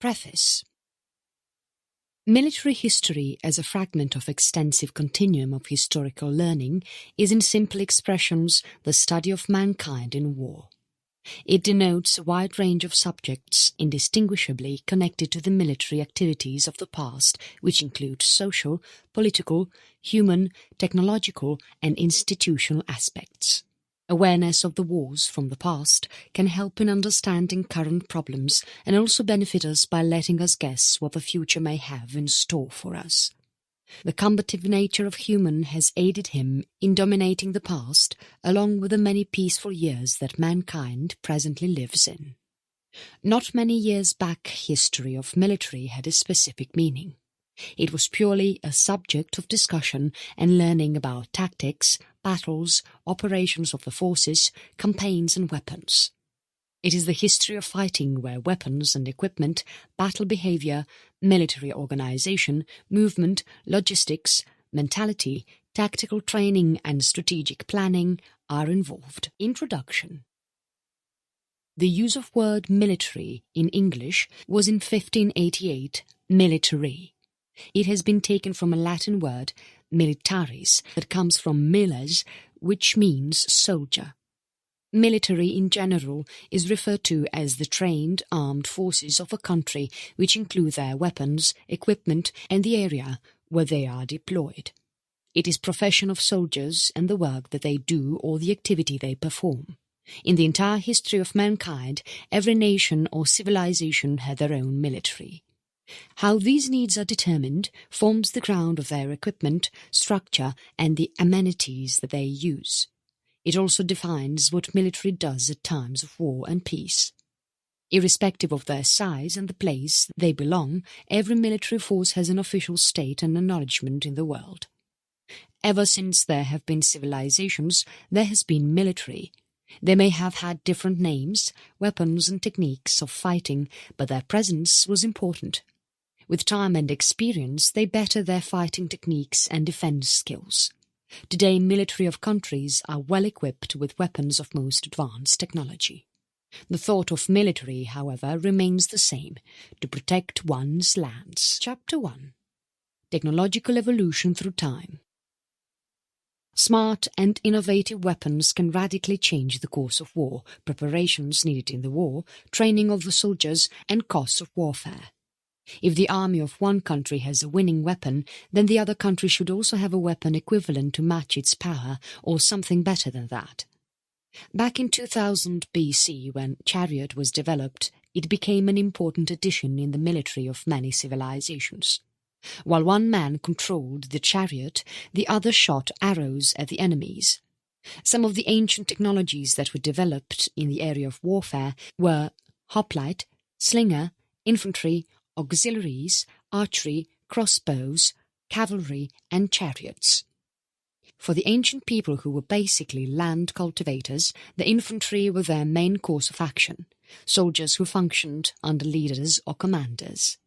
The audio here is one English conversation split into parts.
Preface. Military history as a fragment of extensive continuum of historical learning is in simple expressions the study of mankind in war. It denotes a wide range of subjects indistinguishably connected to the military activities of the past, which include social, political, human, technological and institutional aspects. Awareness of the wars from the past can help in understanding current problems and also benefit us by letting us guess what the future may have in store for us. The combative nature of human has aided him in dominating the past, along with the many peaceful years that mankind presently lives in. Not many years back, history of military had a specific meaning. It was purely a subject of discussion and learning about tactics, battles, operations of the forces, campaigns and weapons. It is the history of fighting where weapons and equipment, battle behavior, military organization, movement, logistics, mentality, tactical training and strategic planning are involved. Introduction. The use of word military in English was in 1588 military. It has been taken from a Latin word, militaris, that comes from miles, which means soldier. Military in general is referred to as the trained armed forces of a country, which include their weapons, equipment and the area where they are deployed. It is profession of soldiers and the work that they do or the activity they perform. In the entire history of mankind, every nation or civilization had their own military. How these needs are determined forms the ground of their equipment, structure and the amenities that they use. It also defines what military does at times of war and peace. Irrespective of their size and the place they belong, every military force has an official state and acknowledgement in the world. Ever since there have been civilizations, there has been military. They may have had different names, weapons and techniques of fighting, but their presence was important. With time and experience, they better their fighting techniques and defense skills. Today, military of countries are well equipped with weapons of most advanced technology. The thought of military, however, remains the same, to protect one's lands. Chapter 1. Technological evolution through time. Smart and innovative weapons can radically change the course of war, preparations needed in the war, training of the soldiers, and costs of warfare. If the army of one country has a winning weapon, then the other country should also have a weapon equivalent to match its power or something better than that. Back in 2000 BC, when chariot was developed, it became an important addition in the military of many civilizations. While one man controlled the chariot, the other shot arrows at the enemies. Some of the ancient technologies that were developed in the area of warfare were hoplite, slinger, infantry, auxiliaries, archery, crossbows, cavalry and chariots. For the ancient people who were basically land cultivators, the infantry were their main course of action, soldiers who functioned under leaders or commanders.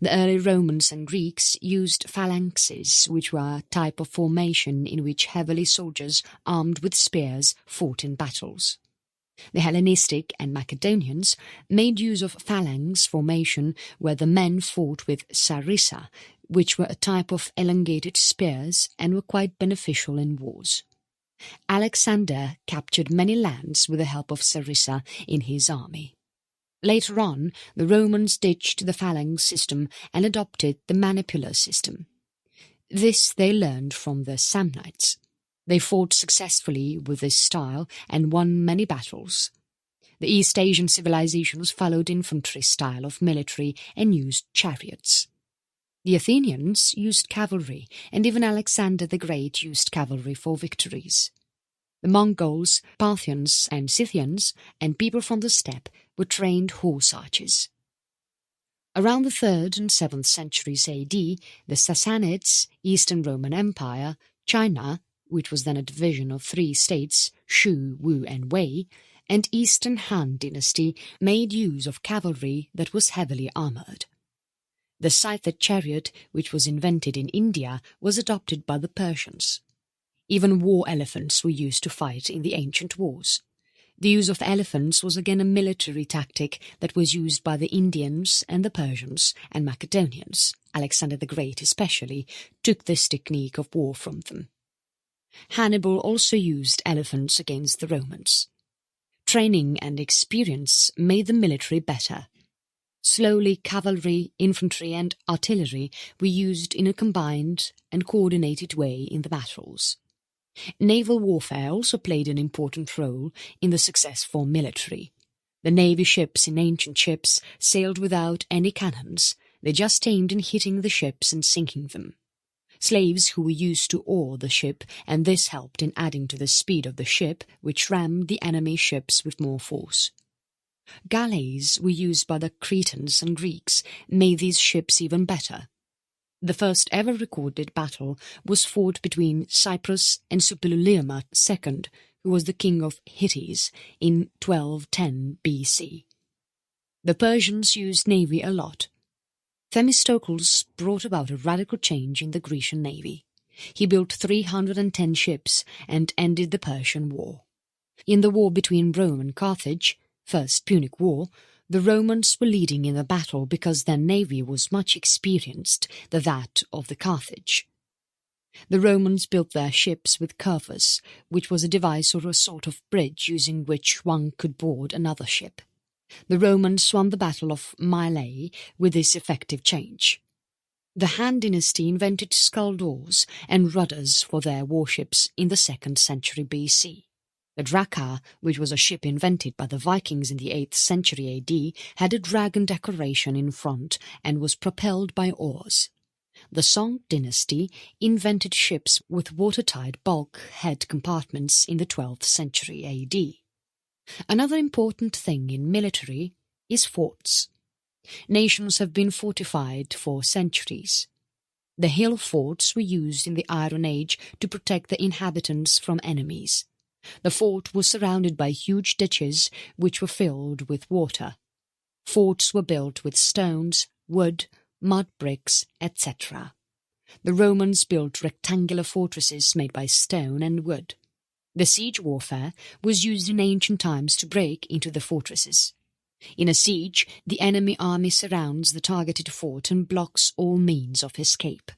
The early Romans and Greeks used phalanxes, which were a type of formation in which heavily soldiers armed with spears fought in battles. The Hellenistic and Macedonians made use of phalanx formation where the men fought with sarissa, which were a type of elongated spears and were quite beneficial in wars. Alexander captured many lands with the help of sarissa in his army. Later on, the Romans ditched the phalanx system and adopted the manipular system. This they learned from the Samnites. They fought successfully with this style and won many battles. The East Asian civilizations followed infantry style of military and used chariots. The Athenians used cavalry, and even Alexander the Great used cavalry for victories. The Mongols, Parthians and Scythians, and people from the steppe were trained horse archers. Around the 3rd and 7th centuries AD, the Sassanids, Eastern Roman Empire, China, which was then a division of 3 states, Shu, Wu and Wei, and Eastern Han dynasty made use of cavalry that was heavily armoured. The scythed chariot, which was invented in India, was adopted by the Persians. Even war elephants were used to fight in the ancient wars. The use of elephants was again a military tactic that was used by the Indians and the Persians and Macedonians. Alexander the Great especially took this technique of war from them. Hannibal also used elephants against the Romans. Training and experience made the military better. Slowly, cavalry, infantry and artillery were used in a combined and coordinated way in the battles. Naval warfare also played an important role in the successful military. The navy ships in ancient ships sailed without any cannons. They just aimed in hitting the ships and sinking them. Slaves who were used to oar the ship, and this helped in adding to the speed of the ship, which rammed the enemy ships with more force. Galleys were used by the Cretans and Greeks, made these ships even better. The first ever recorded battle was fought between Cyprus and Suppiluliuma II, who was the king of Hittites, in 1210 BC. The Persians used navy a lot. Themistocles brought about a radical change in the Grecian navy. He built 310 ships and ended the Persian War. In the war between Rome and Carthage, First Punic War, the Romans were leading in the battle because their navy was much experienced than that of the Carthage. The Romans built their ships with curvers, which was a device or a sort of bridge using which one could board another ship. The Romans won the Battle of Mylae with this effective change. The Han dynasty invented scull doors and rudders for their warships in the 2nd century BC. The Draka, which was a ship invented by the Vikings in the 8th century AD, had a dragon decoration in front and was propelled by oars. The Song dynasty invented ships with watertight bulkhead compartments in the 12th century AD. Another important thing in military is forts. Nations have been fortified for centuries. The hill forts were used in the Iron Age to protect the inhabitants from enemies. The fort was surrounded by huge ditches which were filled with water. Forts were built with stones, wood, mud bricks, etc. The Romans built rectangular fortresses made by stone and wood. The siege warfare was used in ancient times to break into the fortresses. In a siege, the enemy army surrounds the targeted fort and blocks all means of escape.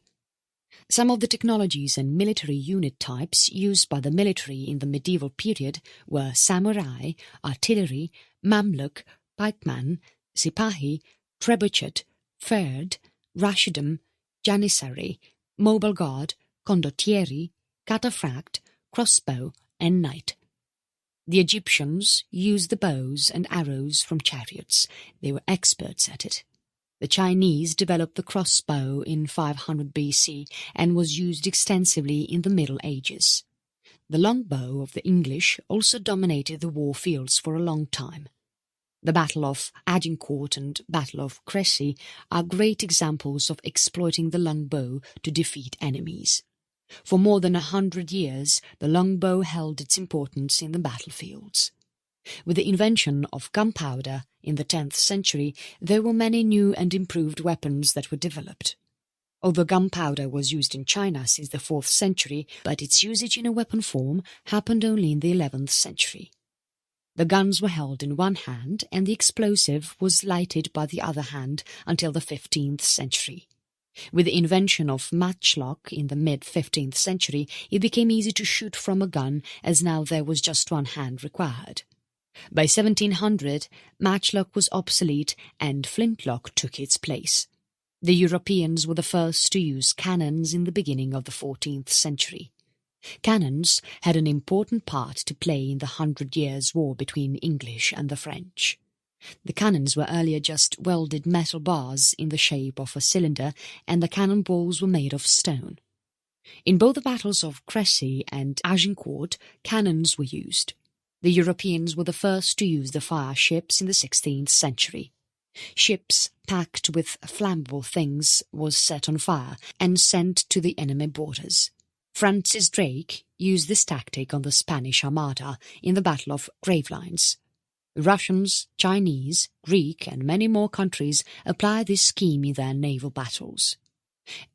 Some of the technologies and military unit types used by the military in the medieval period were samurai, artillery, mamluk, pikeman, sipahi, trebuchet, ferd, rashidum, janissary, mobile guard, condottieri, cataphract, crossbow, and knight. The Egyptians used the bows and arrows from chariots. They were experts at it. The Chinese developed the crossbow in 500 BC and was used extensively in the Middle Ages. The longbow of the English also dominated the war fields for a long time. The Battle of Agincourt and Battle of Crécy are great examples of exploiting the longbow to defeat enemies. For more than 100 years, the longbow held its importance in the battlefields. With the invention of gunpowder in the 10th century, there were many new and improved weapons that were developed. Although gunpowder was used in China since the 4th century, but its usage in a weapon form happened only in the 11th century. The guns were held in one hand and the explosive was lighted by the other hand until the 15th century. With the invention of matchlock in the mid-15th century, it became easy to shoot from a gun as now there was just one hand required. By 1700, matchlock was obsolete and flintlock took its place. The Europeans were the first to use cannons in the beginning of the 14th century. Cannons had an important part to play in the 100 Years' War between English and the French. The cannons were earlier just welded metal bars in the shape of a cylinder, and the cannonballs were made of stone. In both the battles of Crécy and Agincourt, cannons were used. The Europeans were the first to use the fire ships in the 16th century. Ships packed with flammable things was set on fire and sent to the enemy borders. Francis Drake used this tactic on the Spanish Armada in the Battle of Gravelines. The Russians, Chinese, Greek and many more countries applied this scheme in their naval battles.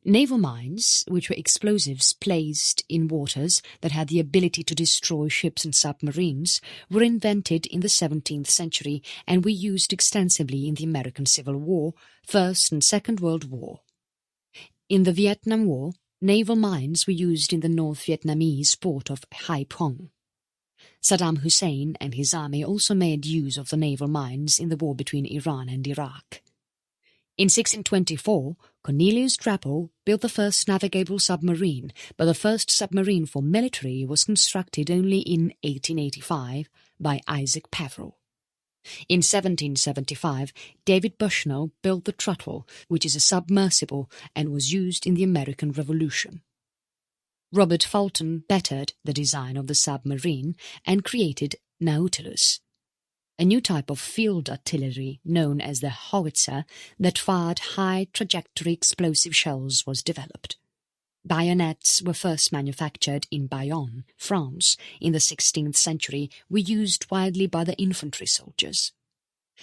Naval mines, which were explosives placed in waters that had the ability to destroy ships and submarines, were invented in the 17th century and were used extensively in the American Civil War, First and Second World War. In the Vietnam War, naval mines were used in the North Vietnamese port of Hai Phong. Saddam Hussein and his army also made use of the naval mines in the war between Iran and Iraq. In 1624, Cornelius Drapo built the first navigable submarine, but the first submarine for military was constructed only in 1885 by Isaac Peveril. In 1775, David Bushnell built the Truttle, which is a submersible and was used in the American Revolution. Robert Fulton bettered the design of the submarine and created Nautilus, a new type of field artillery known as the howitzer that fired high-trajectory explosive shells was developed. Bayonets were first manufactured in Bayonne, France, in the 16th century, were used widely by the infantry soldiers.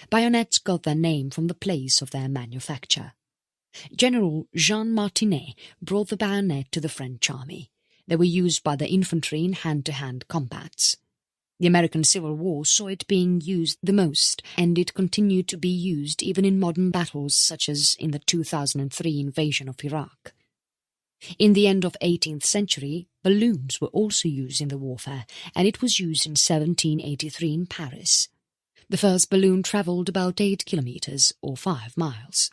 Bayonets got their name from the place of their manufacture. General Jean Martinet brought the bayonet to the French army. They were used by the infantry in hand-to-hand combats. The American Civil War saw it being used the most, and it continued to be used even in modern battles such as in the 2003 invasion of Iraq. In the end of 18th century, balloons were also used in the warfare, and it was used in 1783 in Paris. The first balloon travelled about 8 kilometres or 5 miles.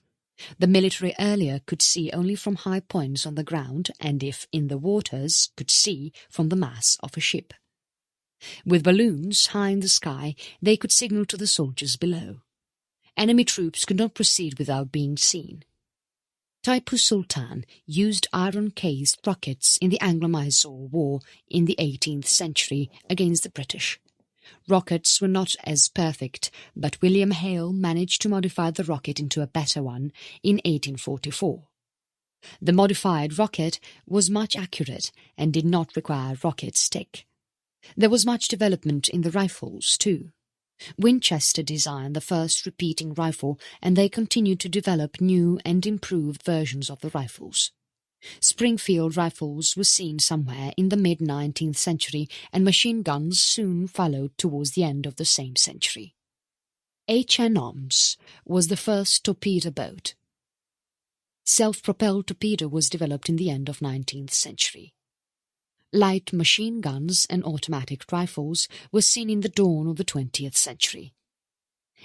The military earlier could see only from high points on the ground and, if in the waters, could see from the mass of a ship. With balloons high in the sky, they could signal to the soldiers below. Enemy troops could not proceed without being seen. Tipu Sultan used iron-cased rockets in the Anglo-Mysore War in the 18th century against the British. Rockets were not as perfect, but William Hale managed to modify the rocket into a better one in 1844. The modified rocket was much accurate and did not require rocket stick. There was much development in the rifles too. Winchester designed the first repeating rifle, and they continued to develop new and improved versions of the rifles. Springfield rifles were seen somewhere in the mid-19th century, and machine guns soon followed towards the end of the same century. H.N. Oms was the first torpedo boat. Self-propelled torpedo was developed in the end of 19th century. Light machine guns and automatic rifles were seen in the dawn of the 20th century.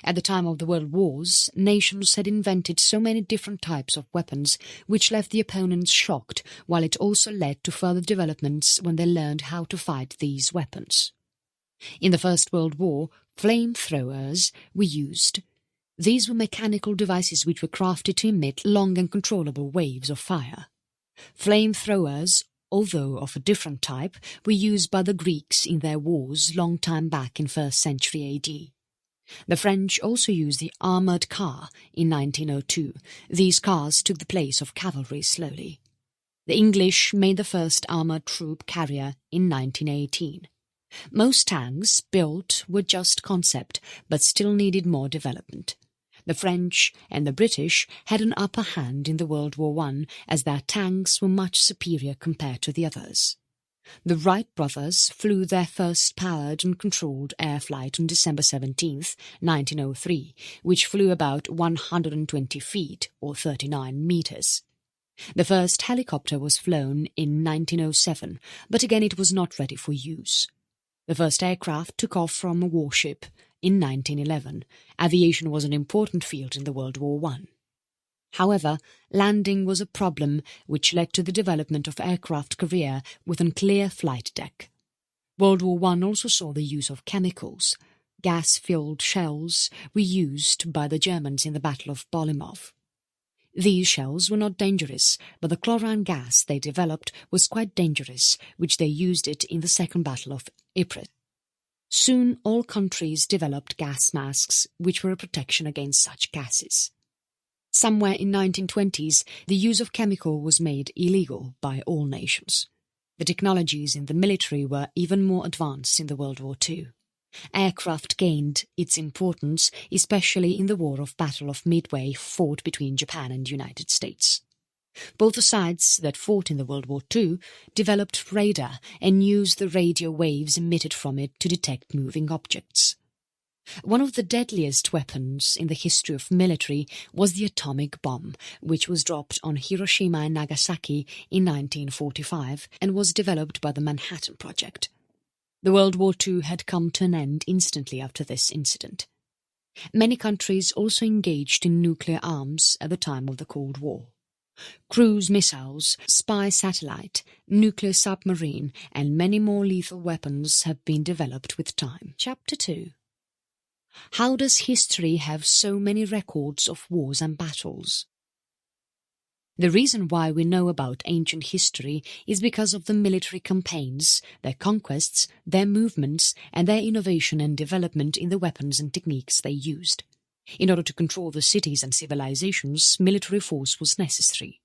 At the time of the World Wars, nations had invented so many different types of weapons which left the opponents shocked, while it also led to further developments when they learned how to fight these weapons. In the First World War, flamethrowers were used. These were mechanical devices which were crafted to emit long and controllable waves of fire. Flamethrowers, although of a different type, were used by the Greeks in their wars long time back in 1st century AD. The French also used the armoured car in 1902. These cars took the place of cavalry slowly. The English made the first armoured troop carrier in 1918. Most tanks built were just concept, but still needed more development. The French and the British had an upper hand in the World War I, as their tanks were much superior compared to the others. The Wright brothers flew their first powered and controlled air flight on December 17, 1903, which flew about 120 feet or 39 meters. The first helicopter was flown in 1907, but again it was not ready for use. The first aircraft took off from a warship in 1911. Aviation was an important field in the World War I. However, landing was a problem which led to the development of aircraft carrier with a clear flight deck. World War I also saw the use of chemicals. Gas-filled shells were used by the Germans in the Battle of Bolimov. These shells were not dangerous, but the chlorine gas they developed was quite dangerous, which they used it in the Second Battle of Ypres. Soon all countries developed gas masks, which were a protection against such gases. Somewhere in 1920s, the use of chemical was made illegal by all nations. The technologies in the military were even more advanced in the World War II. Aircraft gained its importance, especially in the War of Battle of Midway fought between Japan and the United States. Both the sides that fought in the World War II developed radar and used the radio waves emitted from it to detect moving objects. One of the deadliest weapons in the history of military was the atomic bomb, which was dropped on Hiroshima and Nagasaki in 1945 and was developed by the Manhattan Project. The World War II had come to an end instantly after this incident. Many countries also engaged in nuclear arms at the time of the Cold War. Cruise missiles, spy satellite, nuclear submarine, and many more lethal weapons have been developed with time. Chapter 2. How does history have so many records of wars and battles? The reason why we know about ancient history is because of the military campaigns, their conquests, their movements, and their innovation and development in the weapons and techniques they used. In order to control the cities and civilizations, military force was necessary.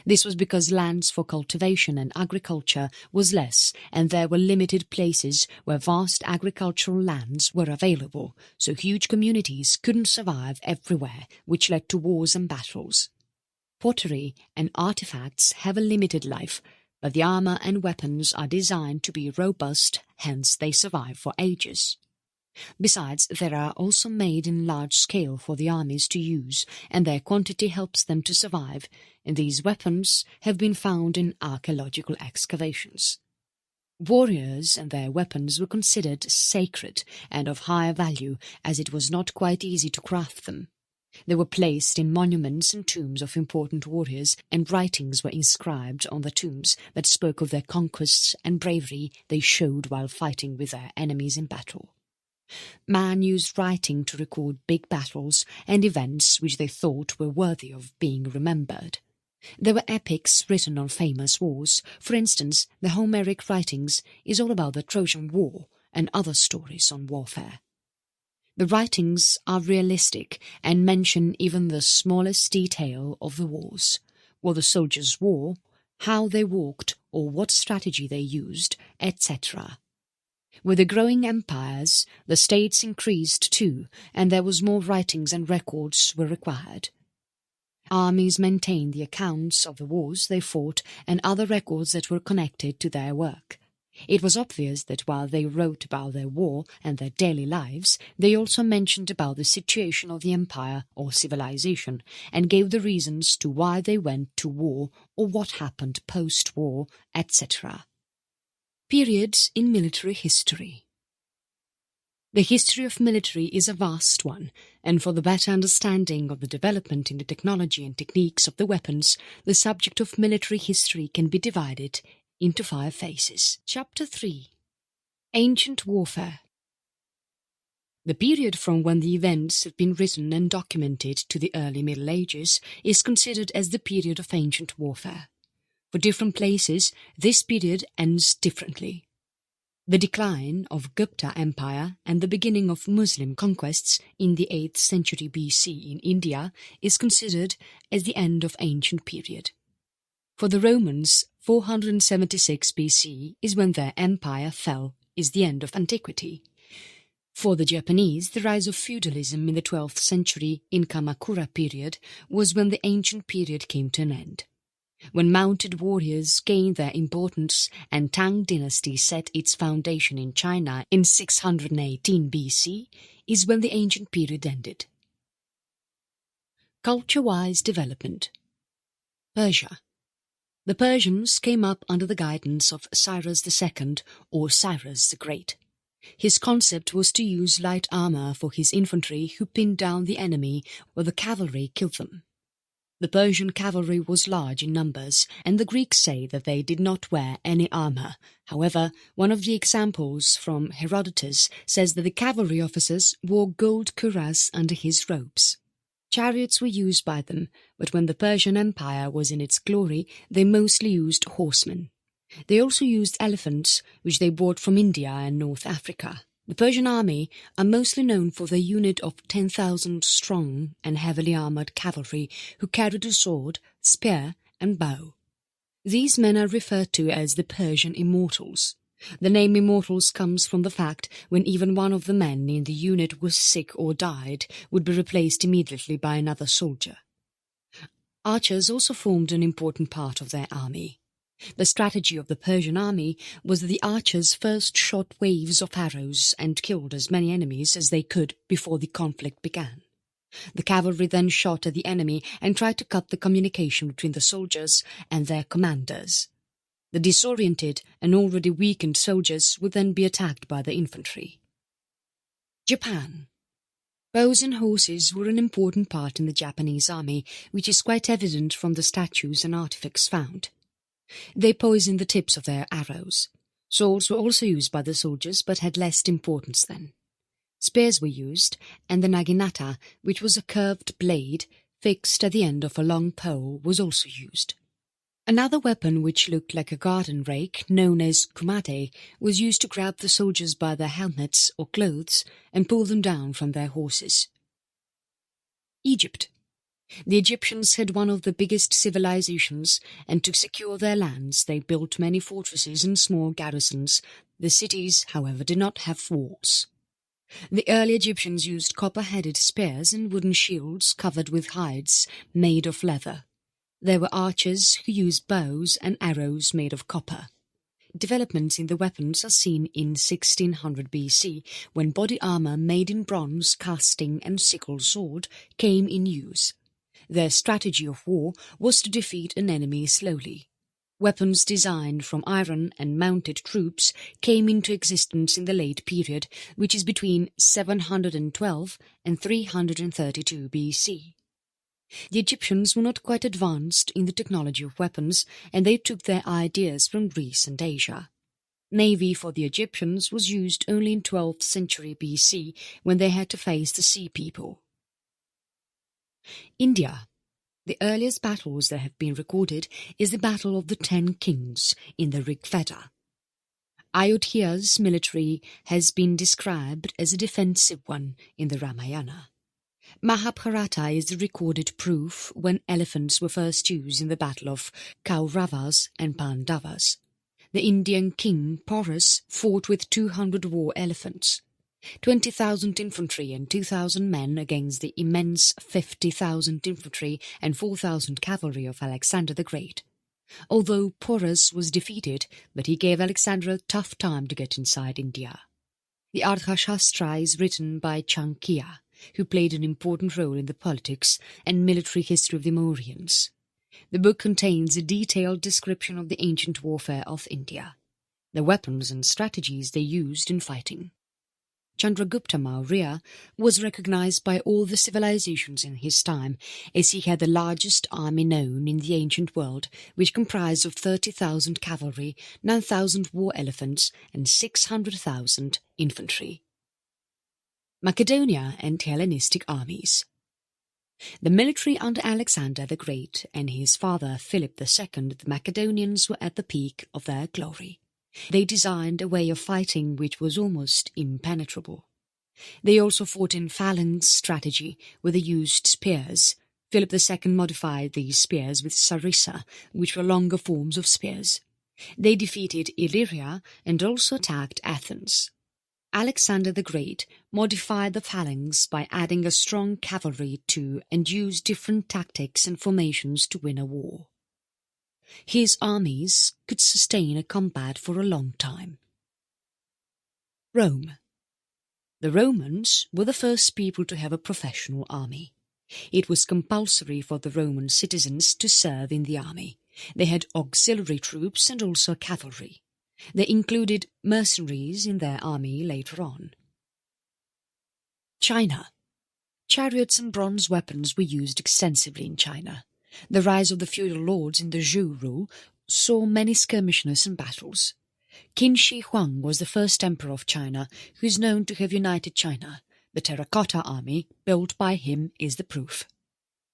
This was because lands for cultivation and agriculture was less, and there were limited places where vast agricultural lands were available, so huge communities couldn't survive everywhere, which led to wars and battles. Pottery and artifacts have a limited life, but the armor and weapons are designed to be robust, hence they survive for ages. Besides, they are also made in large scale for the armies to use, and their quantity helps them to survive, and these weapons have been found in archaeological excavations. Warriors and their weapons were considered sacred and of higher value, as it was not quite easy to craft them. They were placed in monuments and tombs of important warriors, and writings were inscribed on the tombs that spoke of their conquests and bravery they showed while fighting with their enemies in battle. Man used writing to record big battles and events which they thought were worthy of being remembered. There were epics written on famous wars. For instance, the Homeric writings is all about the Trojan War and other stories on warfare. The writings are realistic and mention even the smallest detail of the wars, what the soldiers wore, how they walked or what strategy they used, etc. With the growing empires, the states increased too, and there was more writings and records were required. Armies maintained the accounts of the wars they fought and other records that were connected to their work. It was obvious that while they wrote about their war and their daily lives, they also mentioned about the situation of the empire or civilization, and gave the reasons to why they went to war or what happened post-war, etc. Periods in military history. The history of military is a vast one, and for the better understanding of the development in the technology and techniques of the weapons, the subject of military history can be divided into 5 phases. Chapter 3. Ancient Warfare. The period from when the events have been written and documented to the early Middle Ages is considered as the period of ancient warfare. For different places, this period ends differently. The decline of Gupta Empire and the beginning of Muslim conquests in the 8th century BC in India is considered as the end of ancient period. For the Romans, 476 BC is when their empire fell, is the end of antiquity. For the Japanese, the rise of feudalism in the 12th century in Kamakura period was when the ancient period came to an end. When mounted warriors gained their importance and Tang dynasty set its foundation in China in 618 BC is when the ancient period ended. Culture-wise development. Persia. The Persians came up under the guidance of Cyrus II or Cyrus the Great. His concept was to use light armour for his infantry who pinned down the enemy while the cavalry killed them. The Persian cavalry was large in numbers, and the Greeks say that they did not wear any armour. However, one of the examples from Herodotus says that the cavalry officers wore gold cuirass under his robes. Chariots were used by them, but when the Persian Empire was in its glory, they mostly used horsemen. They also used elephants, which they brought from India and North Africa. The Persian army are mostly known for their unit of 10,000 strong and heavily armoured cavalry who carried a sword, spear and bow. These men are referred to as the Persian Immortals. The name Immortals comes from the fact when even one of the men in the unit was sick or died, would be replaced immediately by another soldier. Archers also formed an important part of their army. The strategy of the Persian army was that the archers first shot waves of arrows and killed as many enemies as they could before the conflict began. The cavalry then shot at the enemy and tried to cut the communication between the soldiers and their commanders. The disoriented and already weakened soldiers would then be attacked by the infantry. Japan. Bows and horses were an important part in the Japanese army, which is quite evident from the statues and artifacts found. They poisoned the tips of their arrows. Swords were also used by the soldiers, but had less importance then. Spears were used, and the naginata, which was a curved blade fixed at the end of a long pole, was also used. Another weapon which looked like a garden rake, known as kumate, was used to grab the soldiers by their helmets or clothes and pull them down from their horses. Egypt. The Egyptians had one of the biggest civilizations, and to secure their lands they built many fortresses and small garrisons. The cities, however, did not have walls. The early Egyptians used copper-headed spears and wooden shields covered with hides made of leather. There were archers who used bows and arrows made of copper. Developments in the weapons are seen in 1600 BC, when body armour made in bronze, casting and sickle sword came in use. Their strategy of war was to defeat an enemy slowly. Weapons designed from iron and mounted troops came into existence in the late period, which is between 712 and 332 BC. The Egyptians were not quite advanced in the technology of weapons, and they took their ideas from Greece and Asia. Navy for the Egyptians was used only in 12th century BC, when they had to face the sea people. India. The earliest battles that have been recorded is the Battle of the 10 Kings in the Rig Veda. Ayodhya's military has been described as a defensive one in the Ramayana. Mahabharata is the recorded proof when elephants were first used in the battle of Kauravas and Pandavas. The Indian king Porus fought with 200 war elephants, 20,000 infantry and 2,000 men against the immense 50,000 infantry and 4,000 cavalry of Alexander the Great. Although Porus was defeated, but he gave Alexander a tough time to get inside India. The Arthashastra is written by Chanakya, who played an important role in the politics and military history of the Mauryans. The book contains a detailed description of the ancient warfare of India, the weapons and strategies they used in fighting. Chandragupta Maurya was recognized by all the civilizations in his time, as he had the largest army known in the ancient world, which comprised of 30,000 cavalry, 9,000 war elephants and 600,000 infantry. Macedonia and Hellenistic armies. The military under Alexander the Great and his father Philip II, the Macedonians were at the peak of their glory. They designed a way of fighting which was almost impenetrable. They also fought in phalanx strategy, where they used spears. Philip II modified these spears with sarissa, which were longer forms of spears. They defeated Illyria and also attacked Athens. Alexander the Great modified the phalanx by adding a strong cavalry to and used different tactics and formations to win a war. His armies could sustain a combat for a long time. Rome. The Romans were the first people to have a professional army. It was compulsory for the Roman citizens to serve in the army. They had auxiliary troops and also cavalry. They included mercenaries in their army later on. China. Chariots and bronze weapons were used extensively in China. The rise of the feudal lords in the Zhou rule saw many skirmishes and battles. Qin Shi Huang was the first emperor of China, who is known to have united China. The terracotta army built by him is the proof.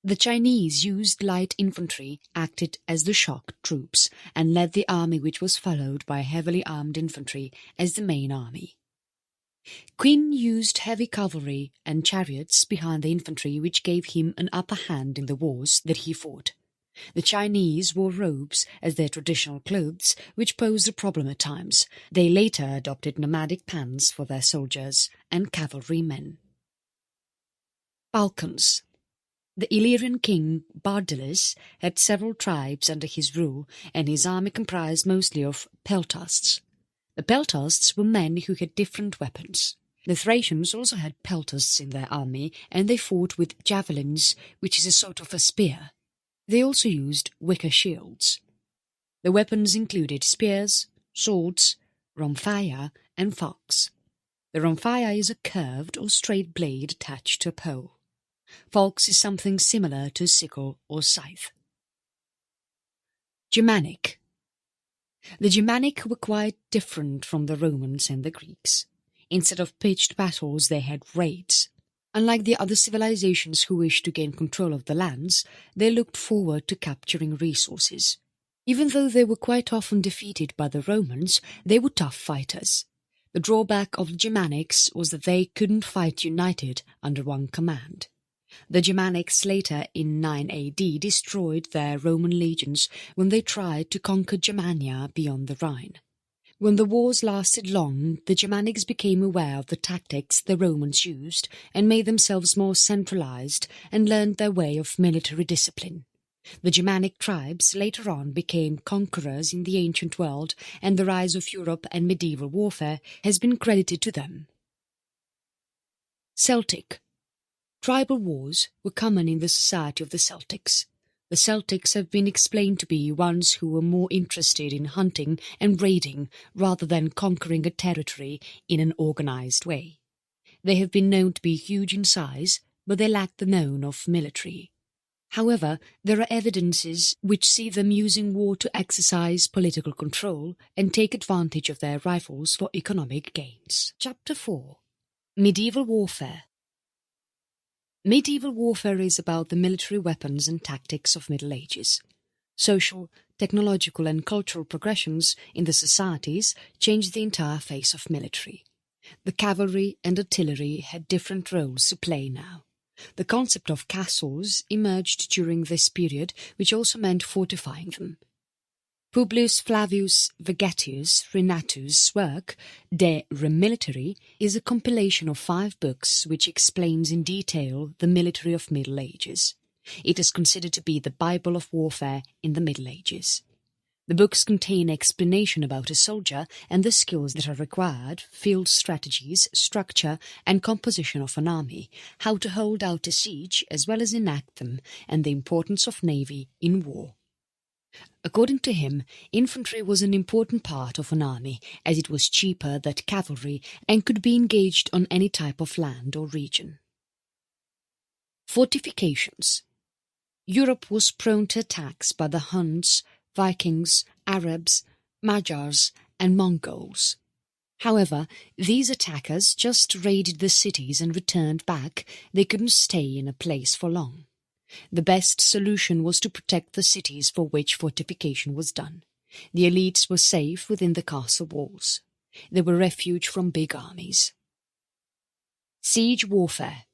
The Chinese used light infantry, acted as the shock troops, and led the army, which was followed by heavily armed infantry as the main army. Qin used heavy cavalry and chariots behind the infantry, which gave him an upper hand in the wars that he fought. The Chinese wore robes as their traditional clothes, which posed a problem at times. They later adopted nomadic pants for their soldiers and cavalry men. Balkans. The Illyrian king Bardalus had several tribes under his rule, and his army comprised mostly of peltasts. The peltasts were men who had different weapons. The Thracians also had peltasts in their army, and they fought with javelins, which is a sort of a spear. They also used wicker shields. The weapons included spears, swords, rhomphaia, and falx. The rhomphaia is a curved or straight blade attached to a pole. Falx is something similar to a sickle or scythe. Germanic. The Germanic were quite different from the Romans and the Greeks. Instead of pitched battles, they had raids. Unlike the other civilizations who wished to gain control of the lands, they looked forward to capturing resources. Even though they were quite often defeated by the Romans, they were tough fighters. The drawback of the Germanics was that they couldn't fight united under one command. The Germanics later in 9 AD destroyed their Roman legions when they tried to conquer Germania beyond the Rhine. When the wars lasted long, the Germanics became aware of the tactics the Romans used and made themselves more centralized and learned their way of military discipline. The Germanic tribes later on became conquerors in the ancient world, and the rise of Europe and medieval warfare has been credited to them. Celtic. Tribal wars were common in the society of the Celtics. The Celtics have been explained to be ones who were more interested in hunting and raiding rather than conquering a territory in an organized way. They have been known to be huge in size, but they lack the known of military. However, there are evidences which see them using war to exercise political control and take advantage of their rivals for economic gains. Chapter 4. Medieval Warfare. Medieval warfare is about the military weapons and tactics of Middle Ages. Social, technological and cultural progressions in the societies changed the entire face of military. The cavalry and artillery had different roles to play now. The concept of castles emerged during this period, which also meant fortifying them. Publius Flavius Vegetius Renatus' work, De Re Militari, is a compilation of 5 books which explains in detail the military of Middle Ages. It is considered to be the Bible of warfare in the Middle Ages. The books contain explanation about a soldier and the skills that are required, field strategies, structure and composition of an army, how to hold out a siege as well as enact them, and the importance of navy in war. According to him, infantry was an important part of an army, as it was cheaper than cavalry and could be engaged on any type of land or region. Fortifications. Europe was prone to attacks by the Huns, Vikings, Arabs, Magyars and Mongols. However, these attackers just raided the cities and returned back. They couldn't stay in a place for long. The best solution was to protect the cities for which fortification was done. The elites were safe within the castle walls. They were refuge from big armies. Siege warfare.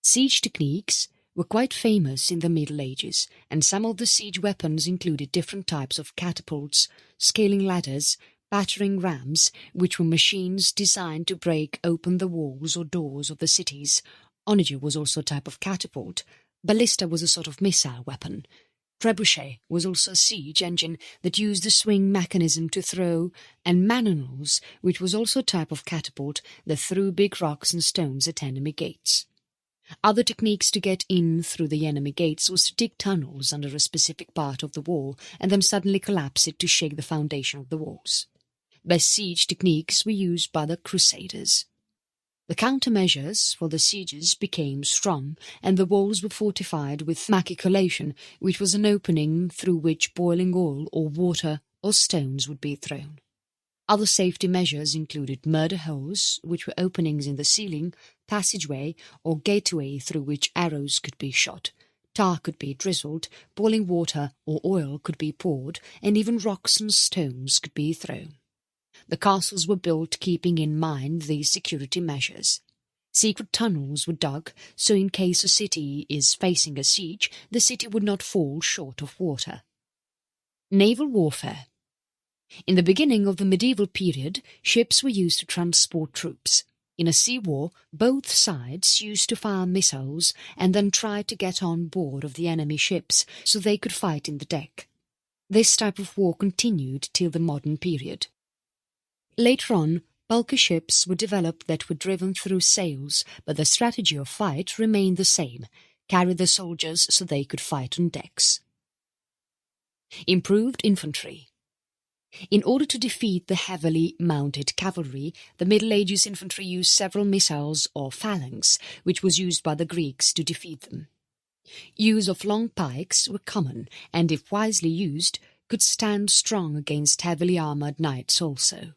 Siege techniques were quite famous in the Middle Ages, and some of the siege weapons included different types of catapults, scaling ladders, battering rams, which were machines designed to break open the walls or doors of the cities. Onager was also a type of catapult. Ballista was a sort of missile weapon. Trebuchet was also a siege engine that used the swing mechanism to throw, and manonels, which was also a type of catapult that threw big rocks and stones at enemy gates. Other techniques to get in through the enemy gates was to dig tunnels under a specific part of the wall and then suddenly collapse it to shake the foundation of the walls. Best siege techniques were used by the Crusaders. The countermeasures for the sieges became strong, and the walls were fortified with machicolation, which was an opening through which boiling oil or water or stones would be thrown. Other safety measures included murder holes, which were openings in the ceiling, passageway or gateway through which arrows could be shot. Tar could be drizzled, boiling water or oil could be poured, and even rocks and stones could be thrown. The castles were built keeping in mind these security measures. Secret tunnels were dug, so in case a city is facing a siege, the city would not fall short of water. Naval warfare. In the beginning of the medieval period, ships were used to transport troops. In a sea war, both sides used to fire missiles and then try to get on board of the enemy ships so they could fight in the deck. This type of war continued till the modern period. Later on, bulky ships were developed that were driven through sails, but the strategy of fight remained the same: carry the soldiers so they could fight on decks. Improved infantry. In order to defeat the heavily mounted cavalry, the Middle Ages infantry used several missiles or phalanx, which was used by the Greeks to defeat them. Use of long pikes were common, and if wisely used, could stand strong against heavily armoured knights also.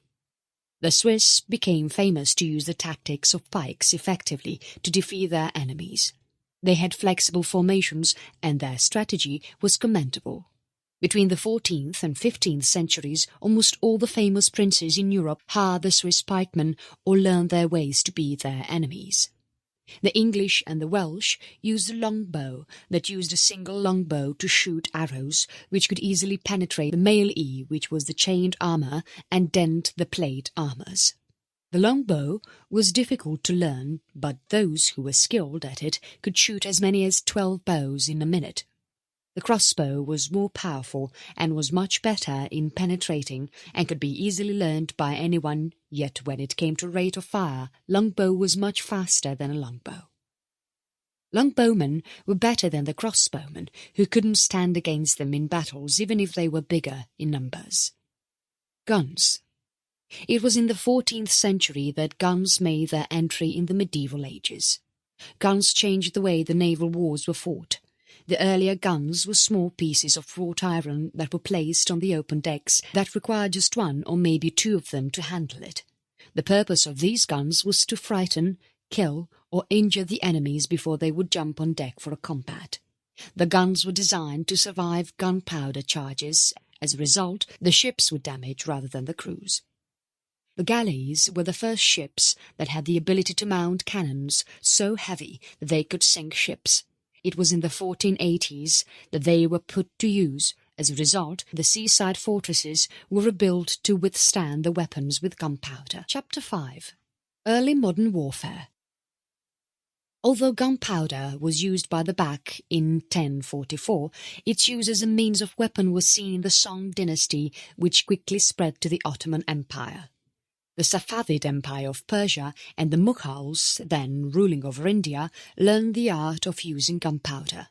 The Swiss became famous to use the tactics of pikes effectively to defeat their enemies. They had flexible formations, and their strategy was commendable. Between the 14th and 15th centuries, almost all the famous princes in Europe hired the Swiss pikemen or learned their ways to beat their enemies. The English and the Welsh used a longbow that used a single longbow to shoot arrows which could easily penetrate the mail-e, which was the chained armour, and dent the plate armours. The longbow was difficult to learn, but those who were skilled at it could shoot as many as 12 bows in a minute. The crossbow was more powerful and was much better in penetrating and could be easily learned by anyone, yet when it came to rate of fire, longbow was much faster than a longbow. Longbowmen were better than the crossbowmen, who couldn't stand against them in battles even if they were bigger in numbers. Guns. It was in the 14th century that guns made their entry in the medieval ages. Guns changed the way the naval wars were fought. The earlier guns were small pieces of wrought iron that were placed on the open decks that required just one or maybe two of them to handle it. The purpose of these guns was to frighten, kill, or injure the enemies before they would jump on deck for a combat. The guns were designed to survive gunpowder charges. As a result, the ships were damaged rather than the crews. The galleys were the first ships that had the ability to mount cannons so heavy that they could sink ships. It was in the 1480s that they were put to use. As a result, the seaside fortresses were rebuilt to withstand the weapons with gunpowder. Chapter 5. Early Modern Warfare. Although gunpowder was used by the Bak in 1044, its use as a means of weapon was seen in the Song dynasty, which quickly spread to the Ottoman Empire. The Safavid Empire of Persia and the Mughals, then ruling over India, learned the art of using gunpowder.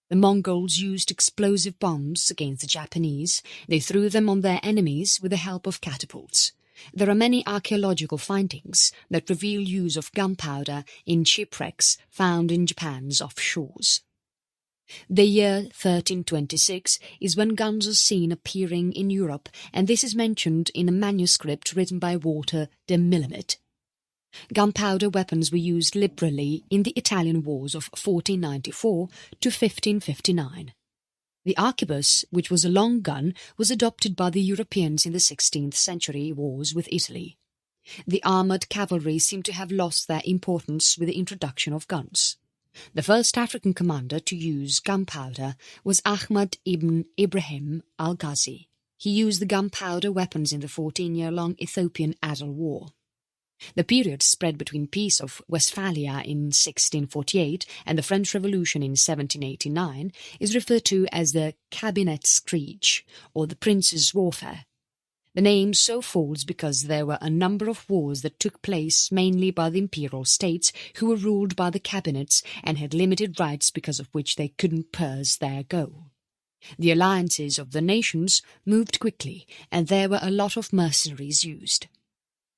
The Mongols used explosive bombs against the Japanese. They threw them on their enemies with the help of catapults. There are many archaeological findings that reveal use of gunpowder in shipwrecks found in Japan's offshores. The year 1326 is when guns are seen appearing in Europe, and this is mentioned in a manuscript written by Walter de Millamit. Gunpowder weapons were used liberally in the Italian wars of 1494 to 1559. The arquebus, which was a long gun, was adopted by the Europeans in the 16th century wars with Italy. The armoured cavalry seem to have lost their importance with the introduction of guns. The first African commander to use gunpowder was Ahmad ibn Ibrahim al-Ghazi. He used the gunpowder weapons in the 14-year-long Ethiopian Adal War. The period spread between Peace of Westphalia in 1648 and the French Revolution in 1789 is referred to as the Kabinettskrieg, or the Prince's Warfare. The name so falls because there were a number of wars that took place mainly by the imperial states who were ruled by the cabinets and had limited rights because of which they couldn't purse their goal. The alliances of the nations moved quickly, and there were a lot of mercenaries used.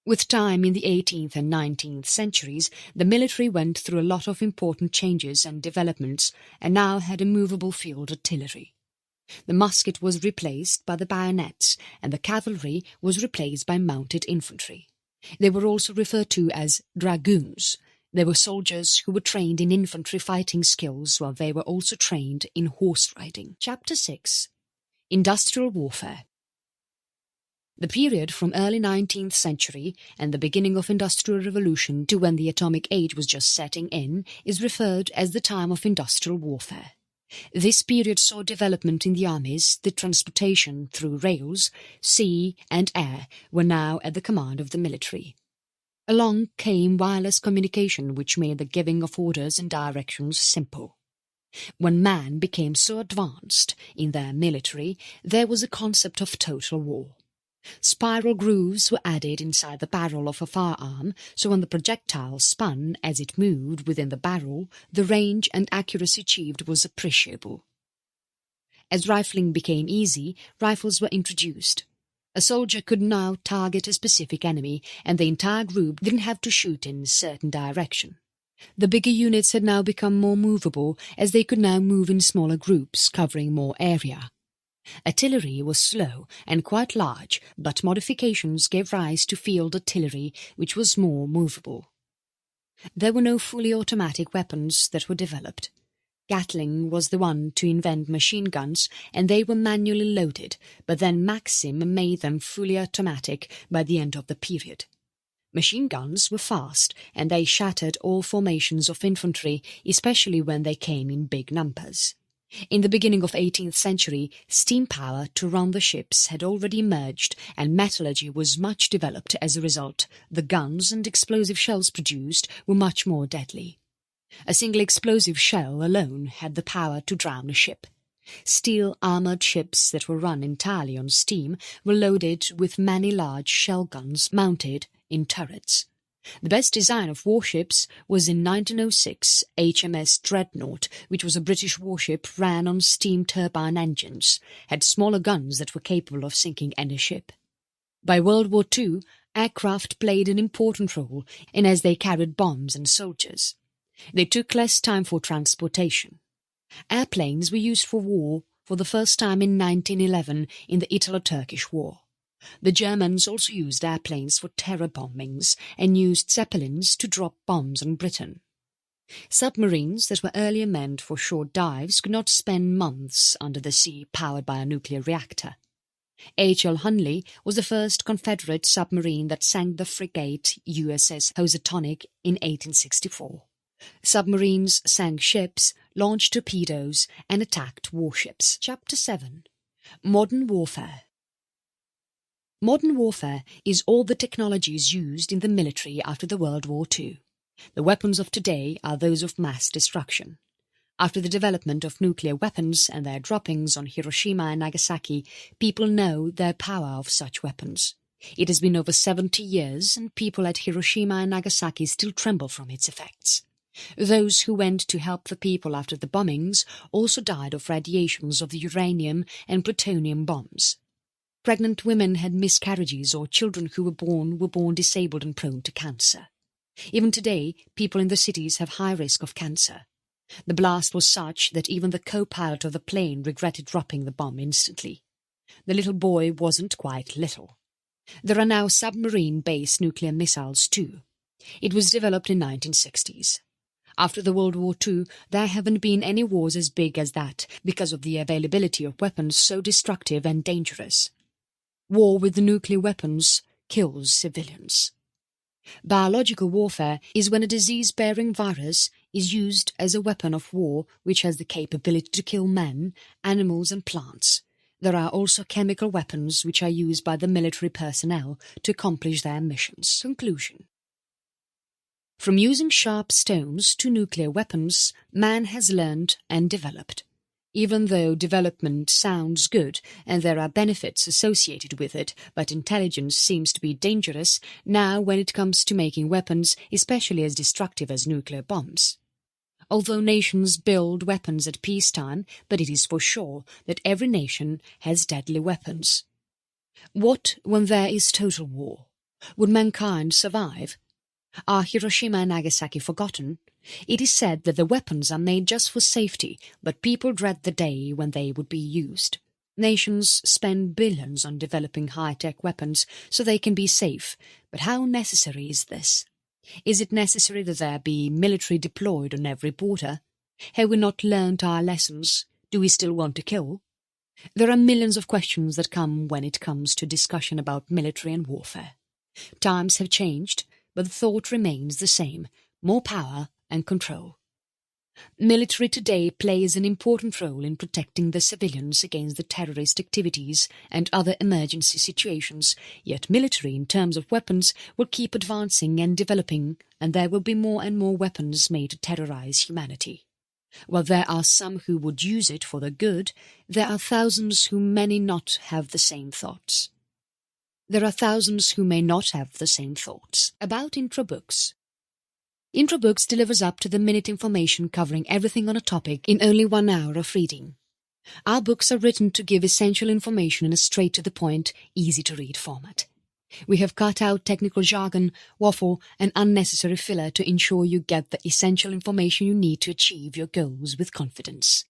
With time in the 18th and 19th centuries, the military went through a lot of important changes and developments and now had a movable field artillery. The musket was replaced by the bayonets, and the cavalry was replaced by mounted infantry. They were also referred to as dragoons. They were soldiers who were trained in infantry fighting skills while they were also trained in horse riding. Chapter 6. Industrial Warfare. The period from early 19th century and the beginning of Industrial Revolution to when the atomic age was just setting in is referred as the time of industrial warfare. This period saw development in the armies. The transportation through rails, sea and air were now at the command of the military. Along came wireless communication, which made the giving of orders and directions simple. When man became so advanced in their military, there was a concept of total war. Spiral grooves were added inside the barrel of a firearm, so when the projectile spun as it moved within the barrel, the range and accuracy achieved was appreciable. As rifling became easy, rifles were introduced. A soldier could now target a specific enemy, and the entire group didn't have to shoot in a certain direction. The bigger units had now become more movable, as they could now move in smaller groups covering more area. Artillery was slow and quite large, but modifications gave rise to field artillery, which was more movable. There were no fully automatic weapons that were developed. Gatling was the one to invent machine guns, and they were manually loaded, but then Maxim made them fully automatic by the end of the period. Machine guns were fast, and they shattered all formations of infantry, especially when they came in big numbers. In the beginning of 18th century, steam power to run the ships had already emerged, and metallurgy was much developed as a result. The guns and explosive shells produced were much more deadly. A single explosive shell alone had the power to drown a ship. Steel armoured ships that were run entirely on steam were loaded with many large shell guns mounted in turrets. The best design of warships was in 1906 HMS Dreadnought, which was a British warship, ran on steam turbine engines, had smaller guns that were capable of sinking any ship. By World War II, aircraft played an important role in as they carried bombs and soldiers. They took less time for transportation. Airplanes were used for war for the first time in 1911 in the Italo-Turkish War. The Germans also used airplanes for terror bombings and used zeppelins to drop bombs on Britain. Submarines that were earlier meant for short dives could not spend months under the sea powered by a nuclear reactor. H.L. Hunley was the first Confederate submarine that sank the frigate USS Housatonic in 1864. Submarines sank ships, launched torpedoes, and attacked warships. Chapter 7. Modern Warfare. Modern warfare is all the technologies used in the military after the World War II. The weapons of today are those of mass destruction. After the development of nuclear weapons and their droppings on Hiroshima and Nagasaki, people know the power of such weapons. It has been over 70 years, and people at Hiroshima and Nagasaki still tremble from its effects. Those who went to help the people after the bombings also died of radiations of the uranium and plutonium bombs. Pregnant women had miscarriages, or children who were born disabled and prone to cancer. Even today, people in the cities have high risk of cancer. The blast was such that even the co-pilot of the plane regretted dropping the bomb instantly. The little boy wasn't quite little. There are now submarine-based nuclear missiles too. It was developed in 1960s. After the World War II, there haven't been any wars as big as that because of the availability of weapons so destructive and dangerous. War with nuclear weapons kills civilians. Biological warfare is when a disease-bearing virus is used as a weapon of war which has the capability to kill men, animals and plants. There are also chemical weapons which are used by the military personnel to accomplish their missions. Conclusion. From using sharp stones to nuclear weapons, man has learned and developed. Even though development sounds good and there are benefits associated with it, but intelligence seems to be dangerous now when it comes to making weapons, especially as destructive as nuclear bombs. Although nations build weapons at peacetime, but it is for sure that every nation has deadly weapons. What when there is total war? Would mankind survive? Are Hiroshima and Nagasaki forgotten? It is said that the weapons are made just for safety, but people dread the day when they would be used. Nations spend billions on developing high-tech weapons so they can be safe, but how necessary is this? Is it necessary that there be military deployed on every border? Have we not learnt our lessons? Do we still want to kill? There are millions of questions that come when it comes to discussion about military and warfare. Times have changed, but the thought remains the same: more power and control. Military today plays an important role in protecting the civilians against the terrorist activities and other emergency situations, yet military in terms of weapons will keep advancing and developing, and there will be more and more weapons made to terrorize humanity. While there are some who would use it for the good, there are thousands who may not have the same thoughts. About intro books. Intro Books delivers up-to-the-minute information covering everything on a topic in only 1 hour of reading. Our books are written to give essential information in a straight-to-the-point, easy-to-read format. We have cut out technical jargon, waffle, and unnecessary filler to ensure you get the essential information you need to achieve your goals with confidence.